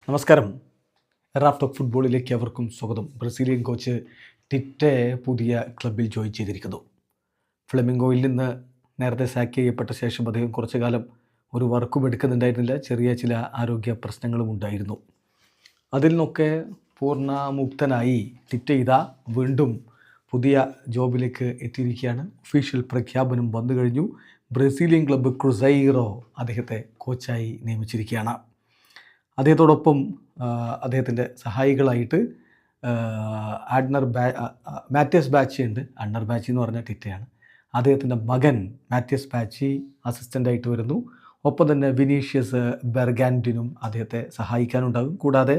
നമസ്കാരം. Raf talk ഫുട്ബോളിലേക്ക് അവർക്കും സ്വാഗതം. ബ്രസീലിയൻ കോച്ച് ടിറ്റെ പുതിയ ക്ലബിൽ ജോയിൻ ചെയ്തിരിക്കുന്നു. ഫ്ലെമിംഗോയിൽ നിന്ന് നേരത്തെ സാക്ക് ചെയ്യപ്പെട്ട ശേഷം അദ്ദേഹം കുറച്ചു കാലം ഒരു വർക്കും എടുക്കുന്നുണ്ടായിരുന്നില്ല. ചെറിയ ചില ആരോഗ്യ പ്രശ്നങ്ങളും ഉണ്ടായിരുന്നു. അതിൽ നിന്നൊക്കെ പൂർണ്ണമുക്തനായി ടിറ്റെ ഇതാ വീണ്ടും പുതിയ ജോബിലേക്ക് എത്തിയിരിക്കുകയാണ്. ഒഫീഷ്യൽ പ്രഖ്യാപനം വന്നു കഴിഞ്ഞു. ബ്രസീലിയൻ ക്ലബ്ബ് ക്രുസൈറോ അദ്ദേഹത്തെ കോച്ചായി നിയമിച്ചിരിക്കുകയാണ്. അദ്ദേഹത്തോടൊപ്പം അദ്ദേഹത്തിൻ്റെ സഹായികളായിട്ട് മാത്യസ് ബാച്ചി ഉണ്ട്. അഡ്നർ ബാച്ചി എന്ന് പറഞ്ഞാൽ ടിറ്റയാണ്. അദ്ദേഹത്തിൻ്റെ മകൻ മാത്യസ് ബാച്ചി അസിസ്റ്റൻ്റായിട്ട് വരുന്നു. ഒപ്പം തന്നെ വിനീഷ്യസ് ബെർഗാൻഡിനും അദ്ദേഹത്തെ സഹായിക്കാനുണ്ടാകും. കൂടാതെ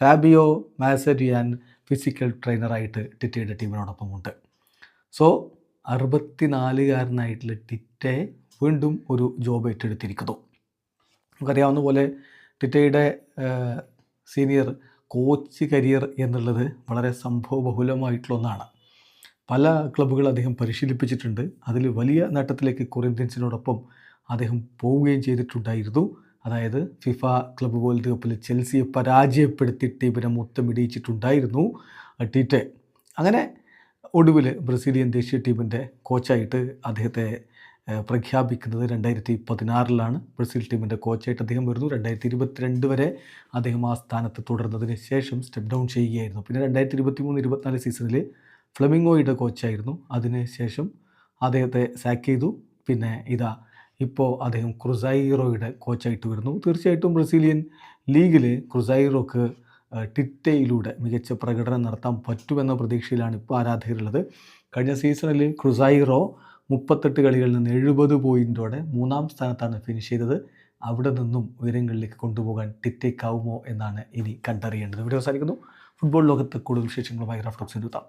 ഫാബിയോ മാസരിയാൻ ഫിസിക്കൽ ട്രെയിനറായിട്ട് ടിറ്റയുടെ ടീമിനോടൊപ്പമുണ്ട്. സോ 64-കാരനായിട്ടുള്ള ടിറ്റെ വീണ്ടും ഒരു ജോബ് ഏറ്റെടുത്തിരിക്കുന്നു. നമുക്കറിയാവുന്ന പോലെ ടിറ്റയുടെ സീനിയർ കോച്ച് കരിയർ എന്നുള്ളത് വളരെ സംഭവബഹുലമായിട്ടുള്ള ഒന്നാണ്. പല ക്ലബ്ബുകൾ അദ്ദേഹം പരിശീലിപ്പിച്ചിട്ടുണ്ട്. അതിൽ വലിയ നേട്ടത്തിലേക്ക് കൊറിന്ത്യൻസിനോടൊപ്പം അദ്ദേഹം പോവുകയും ചെയ്തിട്ടുണ്ടായിരുന്നു. അതായത് ഫിഫ ക്ലബ്ബ് വേൾഡ് കപ്പിൽ ചെൽസിയെ പരാജയപ്പെടുത്തി ടീമിനെ മുത്തമിടിയിച്ചിട്ടുണ്ടായിരുന്നു ടിറ്റെ. അങ്ങനെ ഒടുവിൽ ബ്രസീലിയൻ ദേശീയ ടീമിൻ്റെ കോച്ചായിട്ട് അദ്ദേഹത്തെ പ്രഖ്യാപിക്കുന്നത് 2016 ബ്രസീൽ ടീമിൻ്റെ കോച്ചായിട്ട് അദ്ദേഹം വരുന്നു. 2022 വരെ അദ്ദേഹം ആ സ്ഥാനത്ത് തുടർന്നതിന് ശേഷം സ്റ്റെപ്പ് ഡൗൺ ചെയ്യുകയായിരുന്നു. പിന്നെ 2023-24 സീസണിൽ ഫ്ലെമിംഗോയുടെ കോച്ചായിരുന്നു. അതിന് ശേഷം അദ്ദേഹത്തെ സാക്ക് ചെയ്തു. പിന്നെ ഇപ്പോൾ അദ്ദേഹം ക്രുസൈറോയുടെ കോച്ചായിട്ട് വരുന്നു. തീർച്ചയായിട്ടും ബ്രസീലിയൻ ലീഗിൽ ക്രുസൈറോക്ക് ടിറ്റയിലൂടെ മികച്ച പ്രകടനം നടത്താൻ പറ്റുമെന്ന പ്രതീക്ഷയിലാണ് ഇപ്പോൾ ആരാധകരുള്ളത്. കഴിഞ്ഞ സീസണിൽ ക്രുസൈറോ 38 കളികളിൽ നിന്ന് 70 പോയിൻറ്റോടെ 3-ാം സ്ഥാനത്താണ് ഫിനിഷ് ചെയ്തത്. അവിടെ നിന്നും ഉയരങ്ങളിലേക്ക് കൊണ്ടുപോകാൻ ടിറ്റയ്ക്കാവുമോ എന്നാണ് ഇനി കണ്ടറിയേണ്ടത്. വീഡിയോ അവസാനിക്കുന്നു. ഫുട്ബോൾ ലോകത്ത് കൂടുതൽ വിശേഷങ്ങളുമായി റാഫ് ടോക്സിൽ എത്താം.